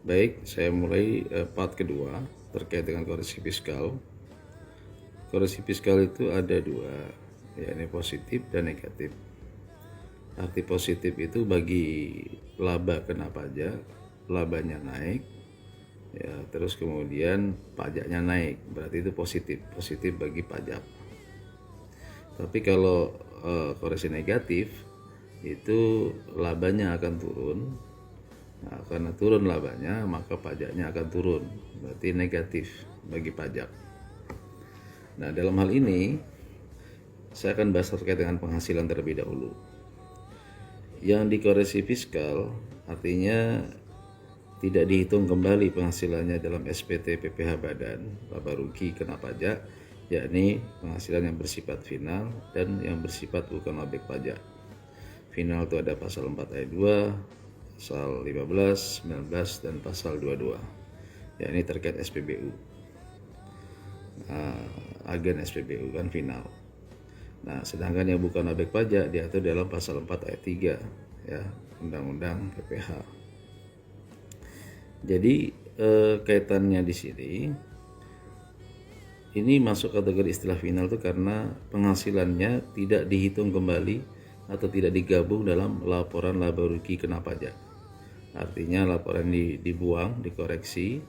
Baik, saya mulai part kedua terkait dengan koreksi fiskal. Koreksi fiskal itu ada dua, yakni positif dan negatif. Arti positif itu bagi laba kena pajak, labanya naik, ya, terus kemudian pajaknya naik, berarti itu positif bagi pajak. Tapi kalau koreksi negatif itu labanya akan turun. Nah, karena turun labanya, maka pajaknya akan turun. Berarti negatif bagi pajak. Nah, dalam hal ini, saya akan bahas terkait dengan penghasilan terlebih dahulu. Yang dikoreksi fiskal, artinya tidak dihitung kembali penghasilannya dalam SPT PPh Badan, laba rugi kena pajak, yakni penghasilan yang bersifat final dan yang bersifat bukan objek pajak. Final itu ada pasal 4 ayat 2, pasal 15, 19, dan pasal 22, yakni terkait SPBU, agen SPBU kan final. Nah, sedangkan yang bukan objek pajak diatur dalam pasal 4 ayat 3 ya, Undang-Undang PPh. Jadi kaitannya di sini, ini masuk kategori istilah final itu karena penghasilannya tidak dihitung kembali atau tidak digabung dalam laporan laba rugi kena pajak. Artinya laporan dibuang, dikoreksi.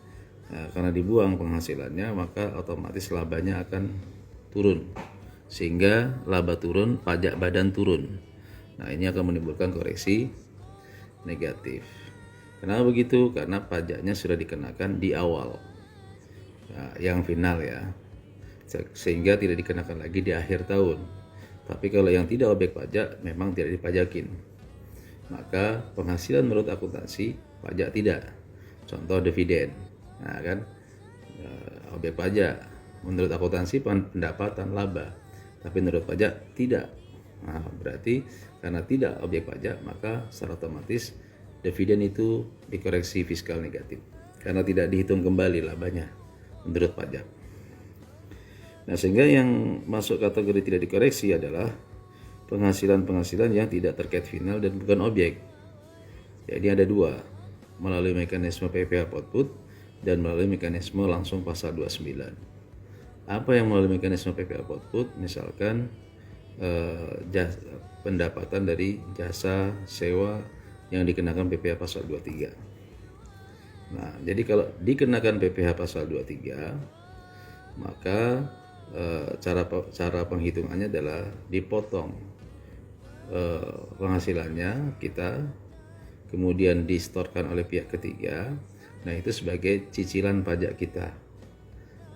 Nah, karena dibuang penghasilannya, maka otomatis labanya akan turun. Sehingga laba turun, pajak badan turun. Nah, ini akan menimbulkan koreksi negatif. Kenapa begitu? Karena pajaknya sudah dikenakan di awal. Nah, yang final ya. Sehingga tidak dikenakan lagi di akhir tahun. Tapi kalau yang tidak objek pajak memang tidak dipajakin. Maka penghasilan menurut akuntansi pajak tidak. Contoh dividen. Nah, kan objek pajak. Menurut akuntansi pendapatan laba. Tapi menurut pajak tidak. Nah, berarti karena tidak objek pajak, maka secara otomatis dividen itu dikoreksi fiskal negatif. Karena tidak dihitung kembali labanya menurut pajak. Nah, sehingga yang masuk kategori tidak dikoreksi adalah penghasilan-penghasilan yang tidak terkait final dan bukan objek. Jadi ada dua, melalui mekanisme PPh output dan melalui mekanisme langsung pasal 29. Apa yang melalui mekanisme PPh output? Misalkan pendapatan dari jasa sewa yang dikenakan PPh pasal 23. Nah, jadi kalau dikenakan PPh pasal 23, maka cara penghitungannya adalah dipotong penghasilannya kita, kemudian distorkan oleh pihak ketiga. Nah, itu sebagai cicilan pajak kita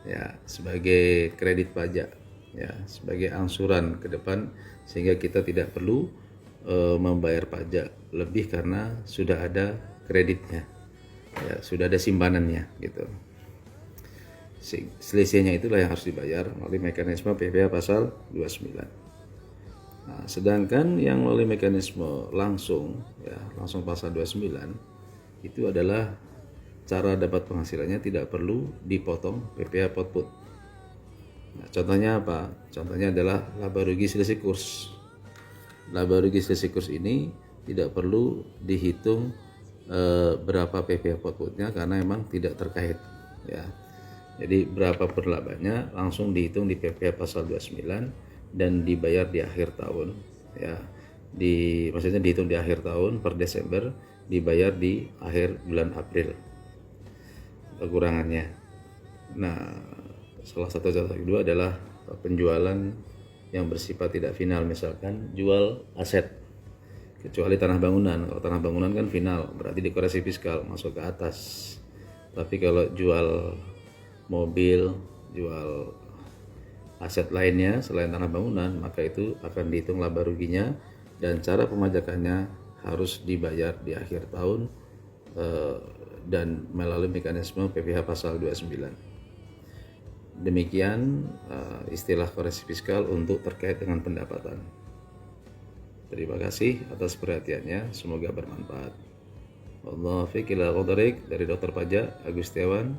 ya, sebagai kredit pajak ya, sebagai angsuran ke depan, sehingga kita tidak perlu membayar pajak lebih karena sudah ada kreditnya ya, sudah ada simpanannya gitu. Selisihnya itulah yang harus dibayar melalui mekanisme PPh pasal 29. Nah, sedangkan yang melalui mekanisme langsung ya, langsung pasal 29 itu adalah cara dapat penghasilannya tidak perlu dipotong PPh output. Nah, contohnya apa? Contohnya adalah laba rugi selisih kurs. Laba rugi selisih kurs ini tidak perlu dihitung berapa PPh outputnya karena memang tidak terkait ya. Jadi berapa perlabanya langsung dihitung di PPh pasal 29 dan dibayar di akhir tahun ya. Maksudnya dihitung di akhir tahun per Desember, dibayar di akhir bulan April kekurangannya. Nah, salah satu contoh kedua adalah penjualan yang bersifat tidak final, misalkan jual aset kecuali tanah bangunan. Kalau tanah bangunan kan final, berarti dikoreksi fiskal masuk ke atas. Tapi kalau jual mobil, jual aset lainnya selain tanah bangunan, maka itu akan dihitung laba ruginya dan cara pemajakannya harus dibayar di akhir tahun dan melalui mekanisme PPh pasal 29. Demikian istilah koreksi fiskal untuk terkait dengan pendapatan. Terima kasih atas perhatiannya, semoga bermanfaat. Wallahu fiq ila qadarik, dari Dr. Pajak Agus Setiawan.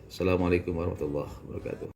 Assalamualaikum warahmatullahi wabarakatuh.